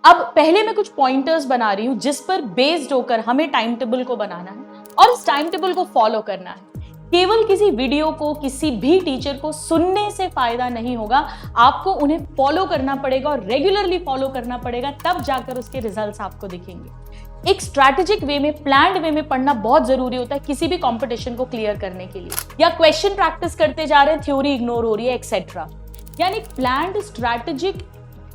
अब पहले मैं कुछ पॉइंटर्स बना रही हूं जिस पर बेस्ड होकर हमें टाइम टेबल को बनाना है और इस टाइम टेबल को फॉलो करना है। केवल किसी वीडियो को, किसी भी टीचर को सुनने से फायदा नहीं होगा, आपको उन्हें फॉलो करना पड़ेगा और रेगुलरली फॉलो करना पड़ेगा, तब जाकर उसके रिजल्ट्स आपको दिखेंगे। एक स्ट्रैटेजिक वे में, प्लान्ड वे में पढ़ना बहुत जरूरी होता है किसी भी कंपटीशन को क्लियर करने के लिए, या क्वेश्चन प्रैक्टिस करते जा रहे हैं, थ्योरी इग्नोर हो रही है, एक्सेट्रा। यानी प्लान्ड, स्ट्रैटेजिक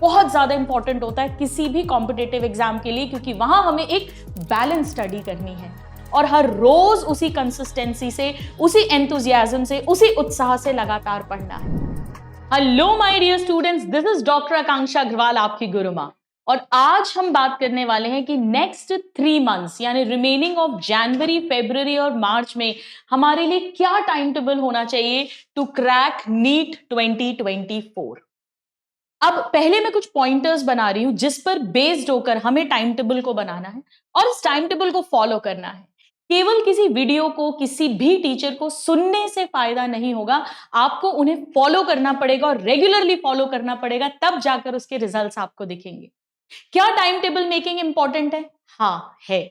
बहुत ज्यादा इंपॉर्टेंट होता है किसी भी कॉम्पिटेटिव एग्जाम के लिए, क्योंकि वहां हमें एक बैलेंस स्टडी करनी है और हर रोज उसी कंसिस्टेंसी से, उसी एंथुजियाज्म से, उसी उत्साह से लगातार पढ़ना है। Hello my dear students, this is doctor Akanksha Agarwal, आपकी गुरु मां। और आज हम बात करने वाले हैं कि नेक्स्ट 3 मंथ्स यानी रिमेनिंग ऑफ जनवरी, फरवरी और मार्च में हमारे लिए क्या टाइम टेबल होना चाहिए टू क्रैक नीट 2024। अब पहले मैं कुछ पॉइंटर्स बना रही हूं जिस पर बेस्ड होकर हमें टाइम टेबल को बनाना है और इस टाइम टेबल को फॉलो करना है। केवल किसी वीडियो को, किसी भी टीचर को सुनने से फायदा नहीं होगा, आपको उन्हें फॉलो करना पड़ेगा और रेगुलरली फॉलो करना पड़ेगा, तब जाकर उसके रिजल्ट्स आपको दिखेंगे। क्या टाइम टेबल मेकिंग इंपॉर्टेंट है? हाँ है।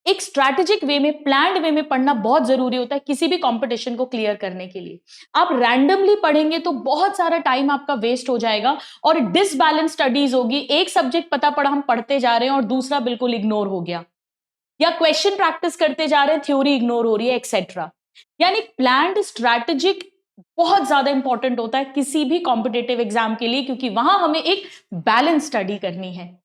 एक स्ट्रैटेजिक वे में, प्लान्ड वे में पढ़ना बहुत जरूरी होता है किसी भी कंपटीशन को क्लियर करने के लिए। आप रैंडमली पढ़ेंगे तो बहुत सारा टाइम आपका वेस्ट हो जाएगा और डिसबैलेंस स्टडीज होगी। एक सब्जेक्ट पता पड़ा, हम पढ़ते जा रहे हैं और दूसरा बिल्कुल इग्नोर हो गया, या क्वेश्चन प्रैक्टिस करते जा रहे हैं, थ्योरी इग्नोर हो रही है, एक्सेट्रा। यानी प्लान्ड, स्ट्रैटेजिक बहुत ज्यादा इंपॉर्टेंट होता है किसी भी कॉम्पिटेटिव एग्जाम के लिए, क्योंकि वहां हमें एक बैलेंस स्टडी करनी है।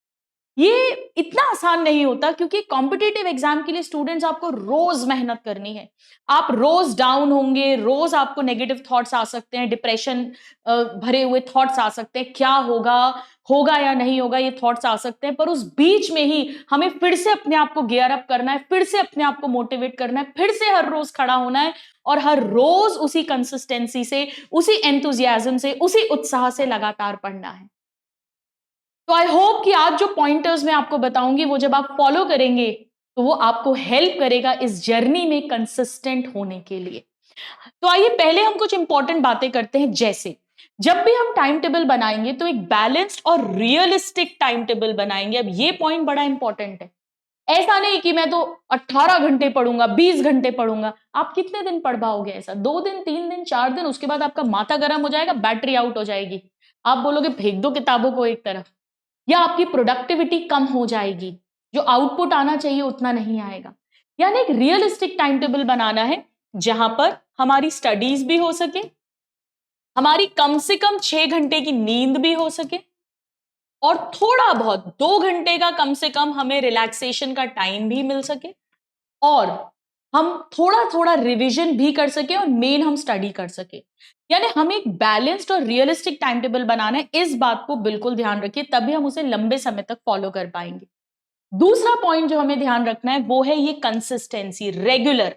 ये इतना आसान नहीं होता, क्योंकि कॉम्पिटिटिव एग्जाम के लिए स्टूडेंट्स आपको रोज मेहनत करनी है। आप रोज डाउन होंगे, रोज आपको नेगेटिव थॉट्स आ सकते हैं, डिप्रेशन भरे हुए थॉट्स आ सकते हैं, क्या होगा, होगा या नहीं होगा, ये थॉट्स आ सकते हैं। पर उस बीच में ही हमें फिर से अपने आप को गियर अप करना है, फिर से अपने आप को मोटिवेट करना है, फिर से हर रोज खड़ा होना है और हर रोज उसी कंसिस्टेंसी से, उसी एंथुजियाज्म से, उसी उत्साह से लगातार पढ़ना है। तो आई होप कि आज जो पॉइंटर्स मैं आपको बताऊंगी वो जब आप फॉलो करेंगे तो वो आपको हेल्प करेगा इस जर्नी में कंसिस्टेंट होने के लिए। तो आइए पहले हम कुछ इंपॉर्टेंट बातें करते हैं। जैसे जब भी हम टाइम टेबल बनाएंगे तो एक बैलेंस्ड और रियलिस्टिक टाइम टेबल बनाएंगे। अब ये पॉइंट बड़ा इंपॉर्टेंट है। ऐसा नहीं कि मैं तो 18 घंटे पढ़ूंगा, 20 घंटे पढ़ूंगा। आप कितने दिन पढ़ पाओगे? ऐसा 2 दिन, 3 दिन, 4 दिन, उसके बाद आपका माथा गर्म हो जाएगा, बैटरी आउट हो जाएगी, आप बोलोगे फेंक दो किताबों को एक तरफ, या आपकी प्रोडक्टिविटी कम हो जाएगी, जो आउटपुट आना चाहिए उतना नहीं आएगा। यानी एक रियलिस्टिक टाइम टेबल बनाना है जहां पर हमारी स्टडीज भी हो सके, हमारी कम से कम 6 घंटे की नींद भी हो सके और थोड़ा बहुत 2 घंटे का कम से कम हमें रिलैक्सेशन का टाइम भी मिल सके और हम थोड़ा थोड़ा रिवीजन भी कर सके और मेन हम स्टडी कर सके। यानी हमें एक बैलेंस्ड और रियलिस्टिक टाइम टेबल बनाना है। इस बात को बिल्कुल ध्यान रखिए, तभी हम उसे लंबे समय तक फॉलो कर पाएंगे। दूसरा पॉइंट जो हमें ध्यान रखना है वो है ये कंसिस्टेंसी, रेगुलर।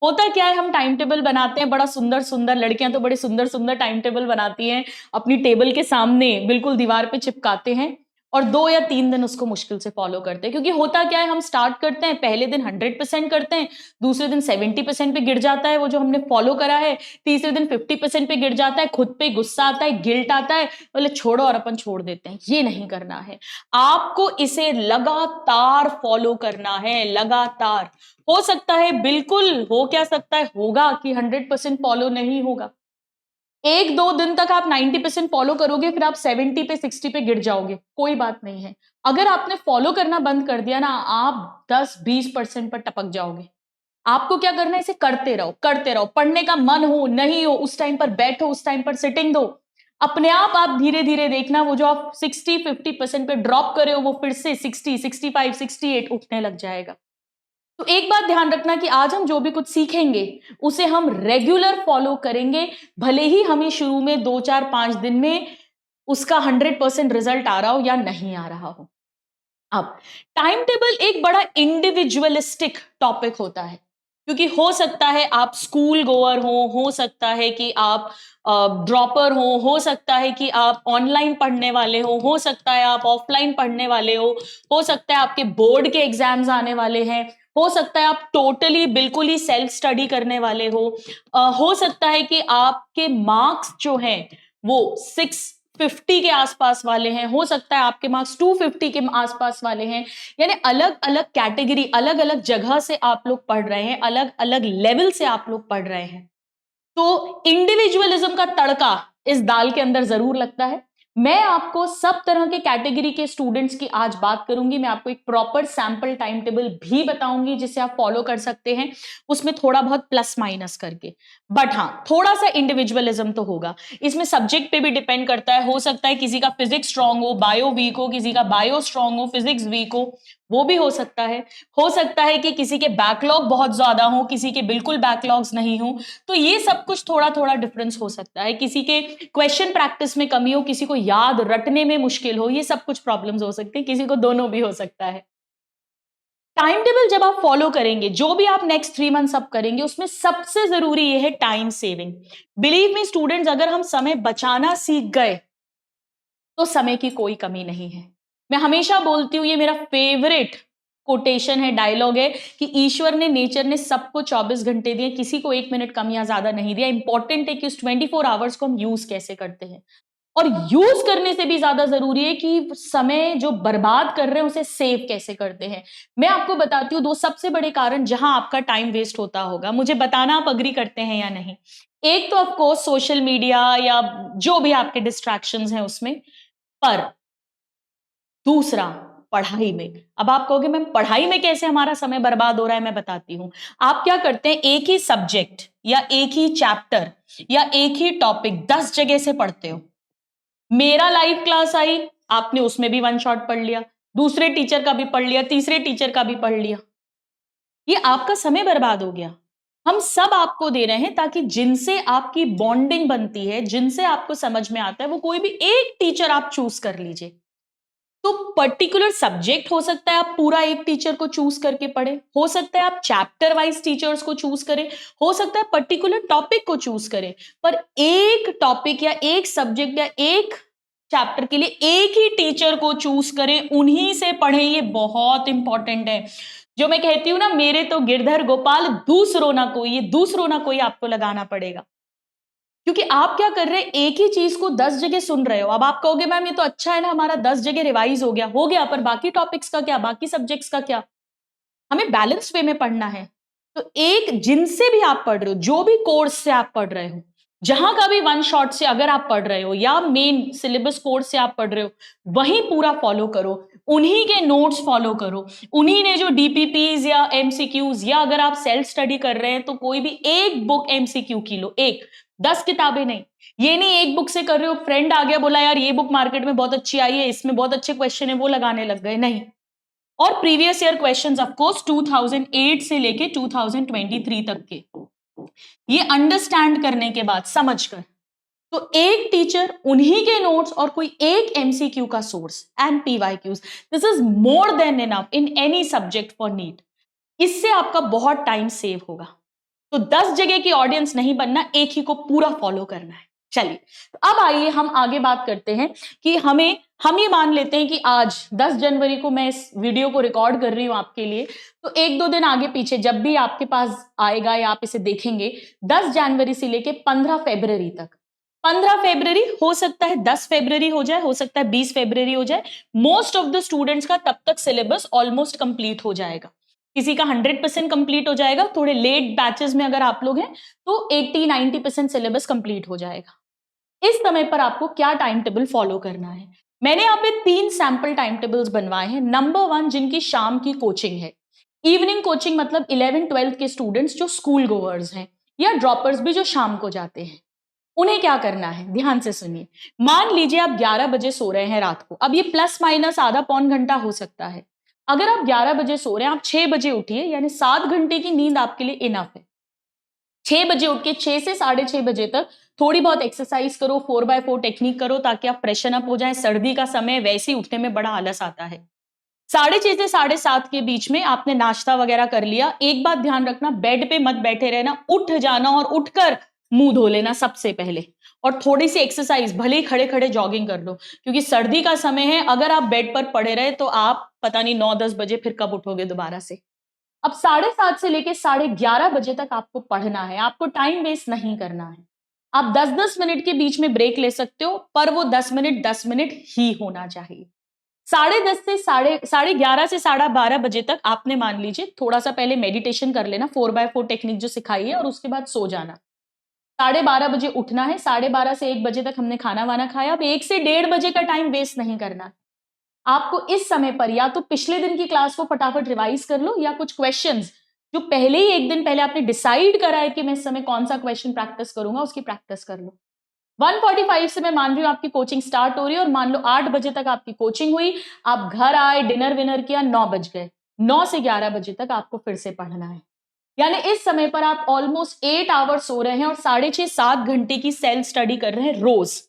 होता क्या है, हम टाइम टेबल बनाते हैं, बड़ा सुंदर सुंदर, लड़कियां तो बड़े सुंदर सुंदर टाइम टेबल बनाती हैं, अपनी टेबल के सामने बिल्कुल दीवार पे चिपकाते हैं और 2 या 3 दिन उसको मुश्किल से फॉलो करते हैं। क्योंकि होता क्या है, हम स्टार्ट करते हैं, पहले दिन 100% करते हैं, दूसरे दिन 70% पे गिर जाता है वो जो हमने फॉलो करा है, तीसरे दिन 50% पे गिर जाता है, खुद पे गुस्सा आता है, गिल्ट आता है, बोले छोड़ो और अपन छोड़ देते हैं। ये नहीं करना है, आपको इसे लगातार फॉलो करना है, लगातार। हो सकता है, बिल्कुल हो, क्या सकता है, होगा कि 100% फॉलो नहीं होगा। 1-2 दिन तक आप 90% फॉलो करोगे, फिर आप 70 पे, 60 पे गिर जाओगे, कोई बात नहीं है। अगर आपने फॉलो करना बंद कर दिया ना, आप 10-20% पर टपक जाओगे। आपको क्या करना है, इसे करते रहो, करते रहो। पढ़ने का मन हो, नहीं हो, उस टाइम पर बैठो, उस टाइम पर सिटिंग दो। अपने आप धीरे धीरे देखना, वो जो आप 60-50% पे ड्रॉप करे हो, वो फिर से 60, 65, 68 उठने लग जाएगा। तो एक बात ध्यान रखना कि आज हम जो भी कुछ सीखेंगे उसे हम रेगुलर फॉलो करेंगे, भले ही हमें शुरू में 2-4-5 दिन में उसका 100% रिजल्ट आ रहा हो या नहीं आ रहा हो। अब टाइम टेबल एक बड़ा इंडिविजुअलिस्टिक टॉपिक होता है, क्योंकि हो सकता है आप स्कूल गोअर हो सकता है कि आप ड्रॉपर हो सकता है कि आप ऑनलाइन पढ़ने वाले हो सकता है आप ऑफलाइन पढ़ने वाले हो सकता है आपके बोर्ड के एग्जाम्स आने वाले हैं, हो सकता है आप टोटली बिल्कुल ही सेल्फ स्टडी करने वाले हो सकता है कि आपके मार्क्स जो हैं वो 6 50 के आसपास वाले हैं, हो सकता है आपके मार्क्स 250 के आसपास वाले हैं। यानी अलग अलग कैटेगरी, अलग अलग जगह से आप लोग पढ़ रहे हैं, अलग अलग लेवल से आप लोग पढ़ रहे हैं। तो इंडिविजुअलिज्म का तड़का इस दाल के अंदर जरूर लगता है। मैं आपको सब तरह के कैटेगरी के स्टूडेंट्स की आज बात करूंगी। मैं आपको एक प्रॉपर सैंपल टाइम टेबल भी बताऊंगी जिसे आप फॉलो कर सकते हैं, उसमें थोड़ा बहुत प्लस माइनस करके। बट हाँ, थोड़ा सा इंडिविजुअलिज्म तो होगा। इसमें सब्जेक्ट पे भी डिपेंड करता है। हो सकता है किसी का फिजिक्स स्ट्रांग हो, बायो वीक हो, किसी का बायो स्ट्रांग हो, फिजिक्स वीक हो, वो भी हो सकता है। हो सकता है कि किसी के बैकलॉग बहुत ज्यादा हो, किसी के बिल्कुल बैकलॉग्स नहीं हो। तो ये सब कुछ थोड़ा थोड़ा डिफरेंस हो सकता है। किसी के क्वेश्चन प्रैक्टिस में कमी हो, किसी को याद रटने में मुश्किल हो, ये सब कुछ प्रॉब्लम्स हो सकते हैं। किसी को दोनों भी हो सकता है। टाइम टेबल जब आप फॉलो करेंगे, जो भी आप नेक्स्ट 3 मंथ्स अब करेंगे, उसमें सबसे जरूरी ये है time saving. Believe me students, अगर हम समय बचाना सीख गए तो समय की कोई कमी नहीं है। मैं हमेशा बोलती हूं, ये मेरा फेवरेट कोटेशन है, डायलॉग है कि ईश्वर ने, नेचर ने सबको 24 घंटे दिए, किसी को 1 मिनट कम या ज्यादा नहीं दिया। इंपॉर्टेंट है कि उस 24 आवर्स को हम यूज कैसे करते हैं। और यूज करने से भी ज्यादा जरूरी है कि समय जो बर्बाद कर रहे हैं उसे सेव कैसे करते हैं। मैं आपको बताती हूँ 2 सबसे बड़े कारण जहां आपका टाइम वेस्ट होता होगा। मुझे बताना आप अग्री करते हैं या नहीं। एक तो ऑफ कोर्स सोशल मीडिया या जो भी आपके डिस्ट्रैक्शंस हैं उसमें, पर दूसरा पढ़ाई में। अब आप कहोगे मैम पढ़ाई में कैसे हमारा समय बर्बाद हो रहा है, मैं बताती हूं। आप क्या करते हैं, एक ही सब्जेक्ट या एक ही चैप्टर या एक ही टॉपिक 10 जगह से पढ़ते हो। मेरा लाइव क्लास आई, आपने उसमें भी वन शॉट पढ़ लिया, दूसरे टीचर का भी पढ़ लिया, तीसरे टीचर का भी पढ़ लिया। ये आपका समय बर्बाद हो गया। हम सब आपको दे रहे हैं ताकि जिनसे आपकी बॉन्डिंग बनती है, जिनसे आपको समझ में आता है, वो कोई भी एक टीचर आप चूज कर लीजिए। तो पर्टिकुलर सब्जेक्ट हो सकता है आप पूरा एक टीचर को चूज करके पढ़े, हो सकता है आप चैप्टर वाइज टीचर्स को चूज करें, हो सकता है पर्टिकुलर टॉपिक को चूज करें, पर एक टॉपिक या एक सब्जेक्ट या एक चैप्टर के लिए एक ही टीचर को चूज करें, उन्हीं से पढ़ें। ये बहुत इंपॉर्टेंट है। जो मैं कहती हूं ना, मेरे तो गिरधर गोपाल दूसरों ना कोई, ये दूसरों ना कोई आपको लगाना पड़ेगा। क्योंकि आप क्या कर रहे हैं, एक ही चीज को 10 जगह सुन रहे हो। अब आप कहोगे मैम ये तो अच्छा है ना, हमारा 10 जगह रिवाइज हो गया, पर बाकी टॉपिक्स का क्या, बाकी सब्जेक्ट्स का क्या? हमें बैलेंस वे में पढ़ना है। तो एक जिनसे भी आप पढ़ रहे हो, जो भी कोर्स से आप पढ़ रहे हो, जहां का भी वन शॉट से अगर आप पढ़ रहे हो या मेन सिलेबस कोर्स से आप पढ़ रहे हो, वहीं पूरा फॉलो करो, उन्हीं के नोट्स फॉलो करो, उन्हीं ने जो डीपीपीज या एमसीक्यूज, या अगर आप सेल्फ स्टडी कर रहे हैं तो कोई भी एक बुक एमसीक्यू की लो, एक 10 किताबें नहीं। ये नहीं एक बुक से कर रहे हो, फ्रेंड आ गया बोला यार ये बुक मार्केट में बहुत अच्छी आई है, इसमें बहुत अच्छे क्वेश्चन है, वो लगाने लग गए, नहीं। और previous year questions of course 2008 से लेके 2023 तक के, ये अंडरस्टैंड करने के बाद समझकर, तो एक टीचर, उन्हीं के नोट्स और कोई एक एमसीक्यू का source and PYQs, this is more than enough in any subject for NEET. इससे आपका बहुत टाइम सेव होगा। तो 10 जगह की ऑडियंस नहीं बनना, एक ही को पूरा फॉलो करना है। चलिए, तो अब आइए हम आगे बात करते हैं कि हम ये मान लेते हैं कि आज 10 जनवरी को मैं इस वीडियो को रिकॉर्ड कर रही हूं आपके लिए। तो 1-2 दिन आगे पीछे जब भी आपके पास आएगा या आप इसे देखेंगे, 10 जनवरी से लेके 15 फरवरी तक, 15 फरवरी हो सकता है 10 फरवरी हो जाए, हो सकता है 20 फरवरी हो जाए, मोस्ट ऑफ द स्टूडेंट्स का तब तक सिलेबस ऑलमोस्ट कंप्लीट हो जाएगा। किसी का 100% कंप्लीट हो जाएगा, थोड़े लेट बैचेस में अगर आप लोग हैं तो 80-90% सिलेबस कंप्लीट हो जाएगा। इस समय पर आपको क्या टाइम टेबल फॉलो करना है, मैंने यहाँ पे 3 सैंपल टाइम टेबल्स बनवाए हैं। नंबर 1, जिनकी शाम की कोचिंग है, इवनिंग कोचिंग, मतलब 11-12 के स्टूडेंट्स जो स्कूल गोवर्स हैं या ड्रॉपर्स भी जो शाम को जाते हैं, उन्हें क्या करना है, ध्यान से सुनिए। मान लीजिए आप 11 बजे सो रहे हैं रात को, अब ये प्लस माइनस आधा पौन घंटा हो सकता है। अगर आप 11 बजे सो रहे हैं, आप 6 बजे उठिए, यानी 7 घंटे की नींद आपके लिए इनफ है। 6 बजे उठ के 6 से 6:30 बजे तक थोड़ी बहुत एक्सरसाइज करो, 4x4 टेक्निक करो, ताकि आप फ्रेशन अप हो जाए। सर्दी का समय, वैसे ही उठने में बड़ा आलस आता है। 6:30 से 7:30 के बीच में आपने नाश्ता वगैरह कर लिया। एक बात ध्यान रखना, बेड पे मत बैठे रहना, उठ जाना और उठकर मुंह धो लेना सबसे पहले, और थोड़ी सी एक्सरसाइज, भले ही खड़े खड़े जॉगिंग कर लो, क्योंकि सर्दी का समय है। अगर आप बेड पर पड़े रहे तो आप पता नहीं 9-10 बजे फिर कब उठोगे दोबारा से। अब 7:30 से लेके 11:30 बजे तक आपको पढ़ना है, आपको टाइम वेस्ट नहीं करना है। आप 10-10 मिनट के बीच में ब्रेक ले सकते हो, पर वो 10 मिनट ही होना चाहिए। 10:30 से साढ़े 11 से 12:30 बजे तक आपने मान लीजिए थोड़ा सा पहले मेडिटेशन कर लेना, 4x4 टेक्निक जो सिखाई है, और उसके बाद सो जाना। 12:30 बजे उठना है, 12:30 से 1 बजे तक हमने खाना वाना खाया। अब 1 से 1:30 बजे का टाइम वेस्ट नहीं करना। आपको इस समय पर या तो पिछले दिन की क्लास को फटाफट रिवाइज कर लो, या कुछ क्वेश्चंस जो पहले ही एक दिन पहले आपने डिसाइड करा है कि मैं इस समय कौन सा क्वेश्चन प्रैक्टिस करूंगा, उसकी प्रैक्टिस कर लो। 1:45 से मैं मान रही हूं आपकी कोचिंग स्टार्ट हो रही है, और मान लो 8 बजे तक आपकी कोचिंग हुई, आप घर आए, डिनर विनर किया, 9 बज गए। 9 से 11 बजे तक आपको फिर से पढ़ना है। यानी इस समय पर आप ऑलमोस्ट 8 आवर्स सो रहे हैं और 6.5-7 घंटे की सेल्फ स्टडी कर रहे हैं रोज।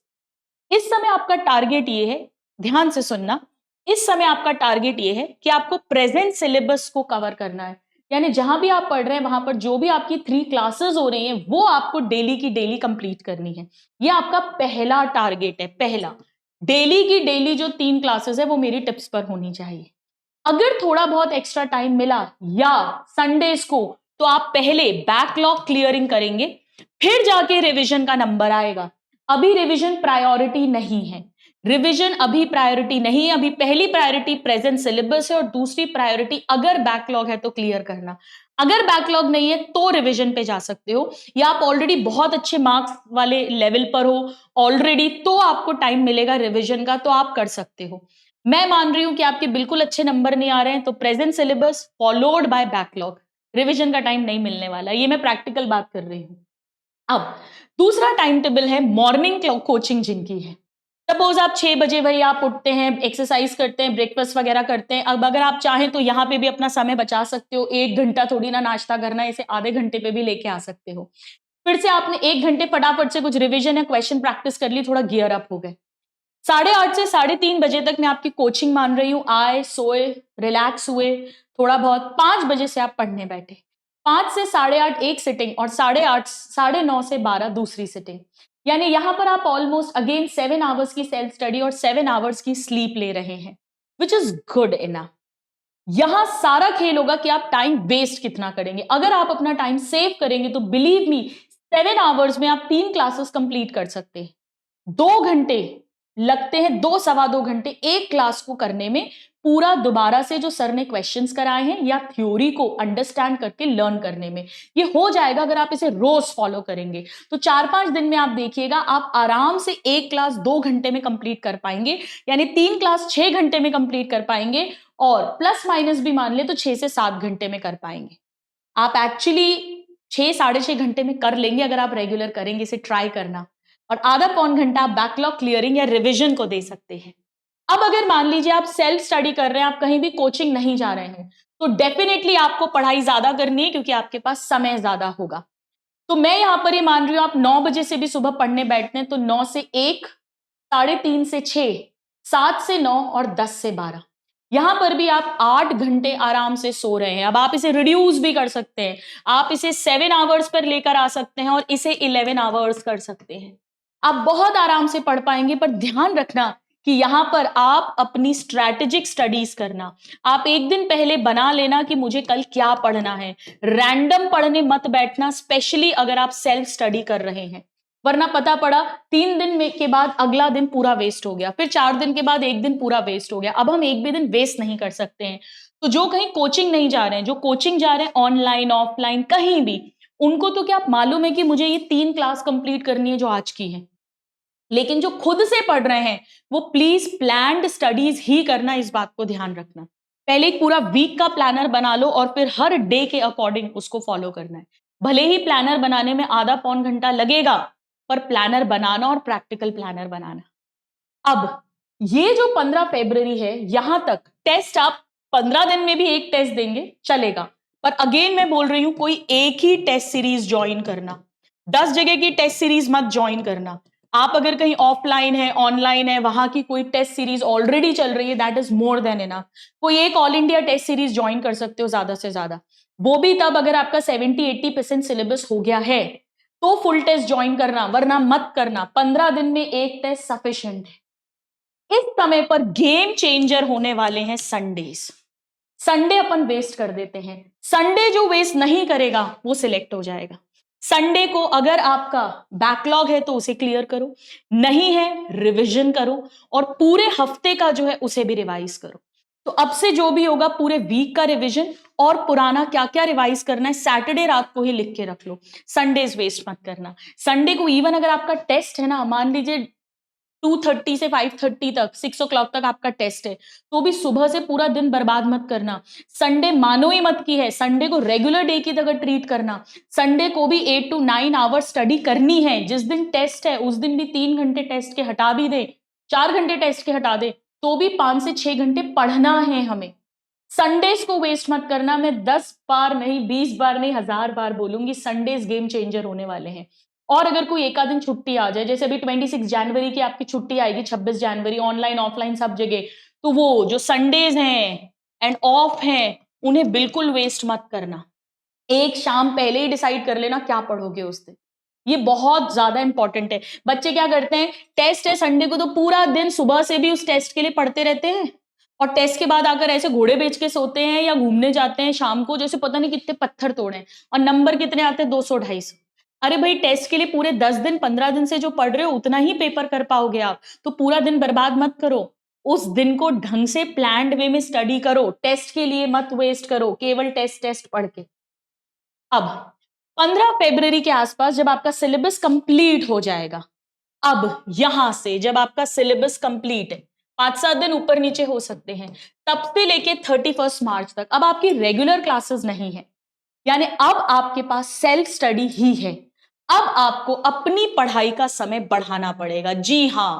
इस समय आपका टारगेट ये है, ध्यान से सुनना, इस समय आपका टारगेट ये है कि आपको प्रेजेंट सिलेबस को कवर करना है। यानी जहां भी आप पढ़ रहे हैं वहां पर जो भी आपकी 3 क्लासेस हो रही हैं वो आपको डेली की डेली कंप्लीट करनी है। ये आपका पहला टारगेट है। पहला, डेली की डेली जो 3 क्लासेस है वो मेरी टिप्स पर होनी चाहिए। अगर थोड़ा बहुत एक्स्ट्रा टाइम मिला या संडेज को, तो आप पहले बैकलॉग क्लियरिंग करेंगे, फिर जाके रिवीजन का नंबर आएगा। अभी रिवीजन प्रायोरिटी नहीं है। रिवीजन अभी प्रायोरिटी नहीं है। अभी पहली प्रायोरिटी प्रेजेंट सिलेबस है, और दूसरी प्रायोरिटी अगर बैकलॉग है तो क्लियर करना। अगर बैकलॉग नहीं है तो रिवीजन पे जा सकते हो, या आप ऑलरेडी बहुत अच्छे मार्क्स वाले लेवल पर हो ऑलरेडी, तो आपको टाइम मिलेगा रिवीजन का, तो आप कर सकते हो। मैं मान रही हूं कि आपके बिल्कुल अच्छे नंबर नहीं आ रहे हैं, तो present syllabus followed by backlog, revision का टाइम नहीं मिलने वाला। ये मैं प्रैक्टिकल बात कर रही हूं। अब दूसरा टाइम टेबल है मॉर्निंग कोचिंग जिनकी है। सपोज आप 6 बजे भाई आप उठते हैं, एक्सरसाइज करते हैं, ब्रेकफास्ट वगैरह करते हैं। अब अगर आप चाहें तो यहाँ पे भी अपना समय बचा सकते हो। 1 घंटा थोड़ी ना नाश्ता करना है, इसे आधे घंटे पे भी लेके आ सकते हो। फिर से आपने 1 घंटे फटाफट से कुछ रिवीजन या क्वेश्चन प्रैक्टिस कर ली, थोड़ा गियर अप हो गए। 8:30 से 3:30 बजे तक मैं आपकी कोचिंग मान रही हूं। आए, सोए, रिलैक्स हुए थोड़ा बहुत, 5 बजे से आप पढ़ने बैठे। 5 से 8:30 एक सिटिंग, और 8:30 9:30 से 12 दूसरी सिटिंग। यानी यहां पर आप ऑलमोस्ट अगेन 7 आवर्स की सेल्फ स्टडी और 7 आवर्स की स्लीप ले रहे हैं, विच इज गुड इनफ। यहां सारा खेल होगा कि आप टाइम वेस्ट कितना करेंगे। अगर आप अपना टाइम सेव करेंगे तो बिलीव मी, 7 आवर्स में आप 3 क्लासेस कंप्लीट कर सकते हैं। 2 घंटे लगते हैं, 2 सवा 2 घंटे एक क्लास को करने में, पूरा दोबारा से जो सर ने क्वेश्चंस कराए हैं या थ्योरी को अंडरस्टैंड करके लर्न करने में। ये हो जाएगा अगर आप इसे रोज फॉलो करेंगे। तो 4-5 दिन में आप देखिएगा आप आराम से एक क्लास 2 घंटे में कंप्लीट कर पाएंगे, यानी 3 क्लास 6 घंटे में कंप्लीट कर पाएंगे, और प्लस माइनस भी मान ले तो 6 से 7 घंटे में कर पाएंगे। आप एक्चुअली 6-6.5 घंटे में कर लेंगे अगर आप रेगुलर करेंगे, इसे ट्राई करना। और आधा पौन घंटा आप बैकलॉग क्लियरिंग या रिवीजन को दे सकते हैं। अब अगर मान लीजिए आप सेल्फ स्टडी कर रहे हैं, आप कहीं भी कोचिंग नहीं जा रहे हैं, तो डेफिनेटली आपको पढ़ाई ज्यादा करनी है, क्योंकि आपके पास समय ज्यादा होगा। तो मैं यहां पर ये मान रही हूं आप 9 बजे से भी सुबह पढ़ने बैठते हैं, तो 9 से 1, 3:30 से 6, 7 से 9 और 10 से 12, यहां पर भी आप 8 घंटे आराम से सो रहे हैं। अब आप इसे रिड्यूस भी कर सकते हैं, आप इसे 7 आवर्स पर लेकर आ सकते हैं और इसे 11 आवर्स कर सकते हैं। आप बहुत आराम से पढ़ पाएंगे, पर ध्यान रखना कि यहां पर आप अपनी स्ट्रैटेजिक स्टडीज करना। आप एक दिन पहले बना लेना कि मुझे कल क्या पढ़ना है। रैंडम पढ़ने मत बैठना, स्पेशली अगर आप सेल्फ स्टडी कर रहे हैं, वरना पता पड़ा 3 दिन में के बाद अगला दिन पूरा वेस्ट हो गया, फिर 4 दिन के बाद एक दिन पूरा वेस्ट हो गया। अब हम एक भी दिन वेस्ट नहीं कर सकते हैं। तो जो कहीं कोचिंग नहीं जा रहे हैं, जो कोचिंग जा रहे हैं ऑनलाइन ऑफलाइन कहीं भी, उनको तो क्या मालूम है कि मुझे ये 3 क्लास कंप्लीट करनी है जो आज की है। लेकिन जो खुद से पढ़ रहे हैं वो प्लीज प्लान्ड स्टडीज ही करना, इस बात को ध्यान रखना। पहले एक पूरा वीक का प्लानर बना लो और फिर हर डे के अकॉर्डिंग उसको फॉलो करना है। भले ही प्लानर बनाने में आधा पौन घंटा लगेगा, पर प्लानर बनाना और प्रैक्टिकल प्लानर बनाना। अब ये जो 15 फरवरी है, यहां तक टेस्ट आप 15 दिन में भी एक टेस्ट देंगे चलेगा, पर अगेन मैं बोल रही हूं कोई एक ही टेस्ट सीरीज ज्वाइन करना, 10 जगह की टेस्ट सीरीज मत ज्वाइन करना। आप अगर कहीं ऑफलाइन है ऑनलाइन है, वहां की कोई टेस्ट सीरीज ऑलरेडी चल रही है, that is more than enough. कोई एक all India test series join कर सकते हो ज्यादा से ज्यादा, वो भी तब अगर आपका 70-80% सिलेबस हो गया है तो फुल टेस्ट ज्वाइन करना, वरना मत करना। 15 दिन में एक टेस्ट सफिशिएंट है। इस समय पर गेम चेंजर होने वाले हैं संडेज। संडे अपन वेस्ट कर देते हैं, संडे जो वेस्ट नहीं करेगा वो सिलेक्ट हो जाएगा। संडे को अगर आपका बैकलॉग है तो उसे क्लियर करो, नहीं है रिवीजन करो, और पूरे हफ्ते का जो है उसे भी रिवाइज करो। तो अब से जो भी होगा पूरे वीक का रिवीजन और पुराना क्या क्या रिवाइज करना है सैटरडे रात को ही लिख के रख लो। संडेज वेस्ट मत करना। संडे को इवन अगर आपका टेस्ट है ना, मान लीजिए 2:30 से 5:30 तक, 6 o'clock तक आपका टेस्ट है, तो भी सुबह से पूरा दिन बर्बाद मत करना। संडे मानो ही मत की है, संडे को रेगुलर डे की तरह ट्रीट करना। संडे को भी 8 to 9 आवर्स स्टडी करनी है। जिस दिन टेस्ट है उस दिन भी 3 घंटे टेस्ट के हटा भी दे, 4 घंटे टेस्ट के हटा दे, तो भी 5 से 6 घंटे पढ़ना है हमें। संडेज को वेस्ट मत करना। मैं 10 बार नहीं, 20 बार नहीं, 1000 बार बोलूंगी, संडेज गेम चेंजर होने वाले हैं। और अगर कोई एका दिन छुट्टी आ जाए, जैसे अभी 26 जनवरी की आपकी छुट्टी आएगी, 26 जनवरी, ऑनलाइन ऑफलाइन सब जगह, तो वो जो संडेज हैं एंड ऑफ हैं उन्हें बिल्कुल वेस्ट मत करना। एक शाम पहले ही डिसाइड कर लेना क्या पढ़ोगे उस दिन। ये बहुत ज्यादा इंपॉर्टेंट है। बच्चे क्या करते हैं, टेस्ट है संडे को, तो पूरा दिन सुबह से भी उस टेस्ट के लिए पढ़ते रहते हैं, और टेस्ट के बाद आकर ऐसे घोड़े बेच के सोते हैं या घूमने जाते हैं शाम को, जैसे पता नहीं कितने पत्थर तोड़े हैं, और नंबर कितने आते हैं, 200-250। अरे भाई, टेस्ट के लिए पूरे 10 दिन 15 दिन से जो पढ़ रहे हो उतना ही पेपर कर पाओगे आप, तो पूरा दिन बर्बाद मत करो। उस दिन को ढंग से प्लान्ड वे में स्टडी करो, टेस्ट के लिए मत वेस्ट करो केवल टेस्ट टेस्ट पढ़ के। अब 15 फरवरी के आसपास जब आपका सिलेबस कंप्लीट हो जाएगा, अब यहां से जब आपका सिलेबस कंप्लीट है, 5-7 दिन ऊपर नीचे हो सकते हैं, तब से लेके 31 मार्च तक अब आपकी रेगुलर क्लासेस नहीं है, यानी अब आपके पास सेल्फ स्टडी ही है। अब आपको अपनी पढ़ाई का समय बढ़ाना पड़ेगा। जी हां,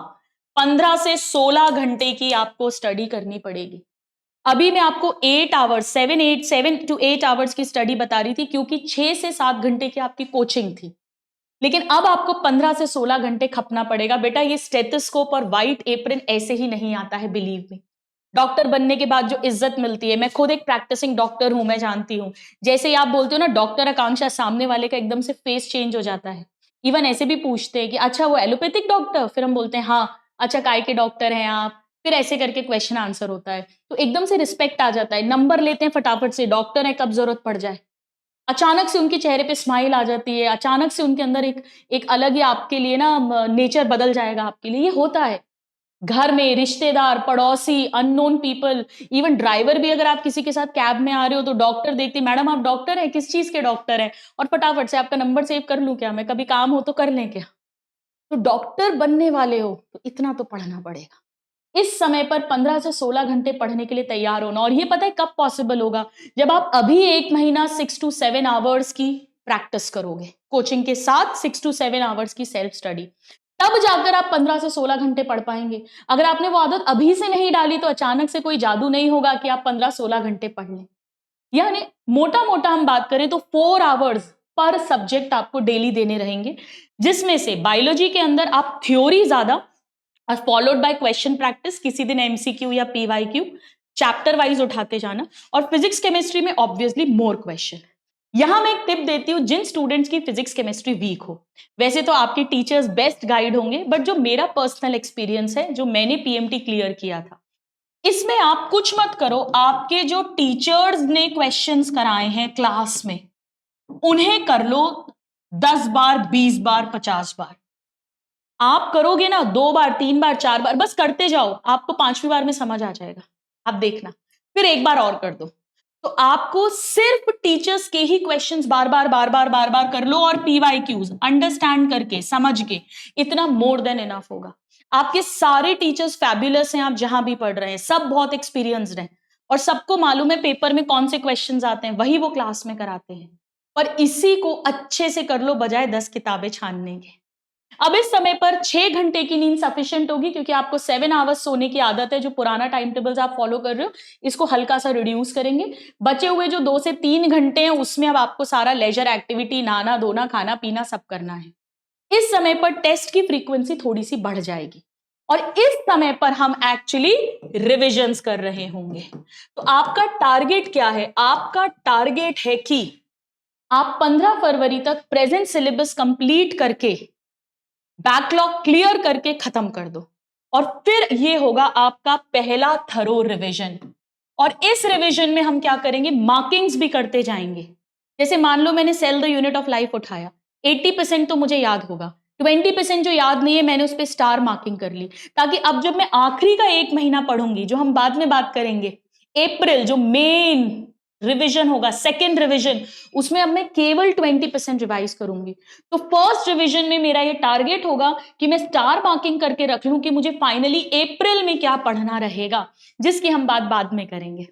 15 से 16 घंटे की आपको स्टडी करनी पड़ेगी। अभी मैं आपको 8 आवर्स 7 to 8 आवर्स की स्टडी बता रही थी, क्योंकि 6 से 7 घंटे की आपकी कोचिंग थी, लेकिन अब आपको 15 से 16 घंटे खपना पड़ेगा। बेटा, ये स्टेथोस्कोप और व्हाइट एप्रन ऐसे ही नहीं आता है, बिलीव मी। डॉक्टर बनने के बाद जो इज्जत मिलती है, मैं खुद एक प्रैक्टिसिंग डॉक्टर हूं, मैं जानती हूं। जैसे ही आप बोलते हो ना डॉक्टर आकांक्षा, सामने वाले का एकदम से फेस चेंज हो जाता है। इवन ऐसे भी पूछते हैं कि अच्छा वो एलोपैथिक डॉक्टर, फिर हम बोलते हैं हाँ। अच्छा, काय के डॉक्टर हैं आप, फिर ऐसे करके क्वेश्चन आंसर होता है, तो एकदम से रिस्पेक्ट आ जाता है। नंबर लेते हैं फटाफट से, डॉक्टर है कब जरूरत पड़ जाए। अचानक से उनके चेहरे पे स्माइल आ जाती है, अचानक से उनके अंदर एक अलग ही आपके लिए ना नेचर बदल जाएगा आपके लिए। ये होता है घर में, रिश्तेदार, पड़ोसी, अननोन पीपल, इवन ड्राइवर भी, अगर आप किसी के साथ कैब में आ रहे हो तो डॉक्टर देखते, मैडम आप डॉक्टर हैं, किस चीज के डॉक्टर हैं, और फटाफट से आपका नंबर सेव कर लूं क्या मैं, कभी काम हो तो कर लें क्या। तो डॉक्टर बनने वाले हो तो इतना तो पढ़ना पड़ेगा। इस समय पर 15 से 16 घंटे पढ़ने के लिए तैयार होना। और ये पता है कब पॉसिबल होगा, जब आप अभी 1 महीना 6 to 7 आवर्स की प्रैक्टिस करोगे, कोचिंग के साथ 6 to 7 आवर्स की सेल्फ स्टडी, तब जाकर आप 15 से 16 घंटे पढ़ पाएंगे। अगर आपने वो आदत अभी से नहीं डाली तो अचानक से कोई जादू नहीं होगा कि आप 15-16 घंटे पढ़ लें। यानी मोटा मोटा हम बात करें तो 4 आवर्स पर सब्जेक्ट आपको डेली देने रहेंगे, जिसमें से बायोलॉजी के अंदर आप थ्योरी ज्यादा और फॉलोड बाय क्वेश्चन प्रैक्टिस, किसी दिन एमसीक्यू या पीवाईक्यू चैप्टर वाइज उठाते जाना, और फिजिक्स केमिस्ट्री में ऑब्वियसली मोर क्वेश्चन। यहां मैं एक टिप देती हूं जिन स्टूडेंट्स की फिजिक्स केमिस्ट्री वीक हो, वैसे तो आपके टीचर्स बेस्ट गाइड होंगे, बट जो मेरा पर्सनल एक्सपीरियंस है, जो मैंने पीएमटी क्लियर किया था, इसमें आप कुछ मत करो, आपके जो टीचर्स ने क्वेश्चंस कराए हैं क्लास में उन्हें कर लो 10 बार, 20 बार, 50 बार। आप करोगे ना 2 बार, 3 बार, 4 बार, बस करते जाओ, आपको 5वीं बार में समझ आ जाएगा। आप देखना, फिर एक बार और कर दो, तो आपको सिर्फ टीचर्स के ही क्वेश्चंस बार बार बार बार बार बार कर लो, और पीवाईक्यूज अंडरस्टैंड करके, समझ के, इतना मोर देन इनफ होगा। आपके सारे टीचर्स फैबुलस हैं, आप जहां भी पढ़ रहे हैं सब बहुत एक्सपीरियंस्ड हैं, और सबको मालूम है पेपर में कौन से क्वेश्चंस आते हैं, वही वो क्लास में कराते हैं। पर इसी को अच्छे से कर लो, बजाय 10 किताबें छानने के। अब इस समय पर 6 घंटे की नींद सफिशिएंट होगी, क्योंकि आपको 7 आवर्स सोने की आदत है। जो पुराना टाइम टेबल्स आप फॉलो कर रहे हो, इसको हल्का सा रिड्यूस करेंगे। बचे हुए जो 2 से 3 घंटे हैं, उसमें अब आपको सारा लेजर एक्टिविटी, नहाना धोना, खाना पीना सब करना है। इस समय पर टेस्ट की फ्रीक्वेंसी थोड़ी सी बढ़ जाएगी, और इस समय पर हम एक्चुअली रिविजन्स कर रहे होंगे। तो आपका टारगेट क्या है? आपका टारगेट है कि आप 15 फरवरी तक प्रेजेंट सिलेबस कंप्लीट करके, बैकलॉग क्लियर करके खत्म कर दो, और फिर ये होगा आपका पहला थरो रिवीजन। और इस रिवीजन में हम क्या करेंगे, मार्किंग्स भी करते जाएंगे। जैसे मान लो मैंने cell the unit of life उठाया, 80% तो मुझे याद होगा, 20% जो याद नहीं है मैंने उस पर स्टार मार्किंग कर ली, ताकि अब जब मैं आखिरी का 1 महीना पढ़ूंगी, जो हम बाद में बात करेंगे, अप्रैल जो मेन रिवीजन होगा, सेकेंड रिवीजन, उसमें अब मैं केवल 20% रिवाइज करूंगी। तो फर्स्ट रिवीजन में मेरा ये टारगेट होगा कि मैं स्टार मार्किंग करके रख लूं कि मुझे फाइनली अप्रैल में क्या पढ़ना रहेगा, जिसकी हम बात बाद में करेंगे।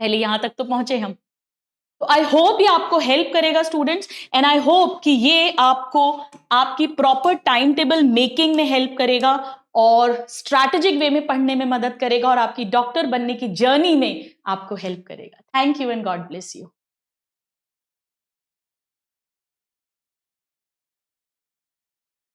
पहले यहां तक तो पहुंचे हम। तो आई होप ये आपको हेल्प करेगा स्टूडेंट्स, एंड आई होप कि ये आपको आपकी प्रॉपर टाइम टेबल मेकिंग में हेल्प करेगा और स्ट्रैटेजिक वे में पढ़ने में मदद करेगा और आपकी डॉक्टर बनने की जर्नी में आपको हेल्प करेगा। Thank you and God bless you.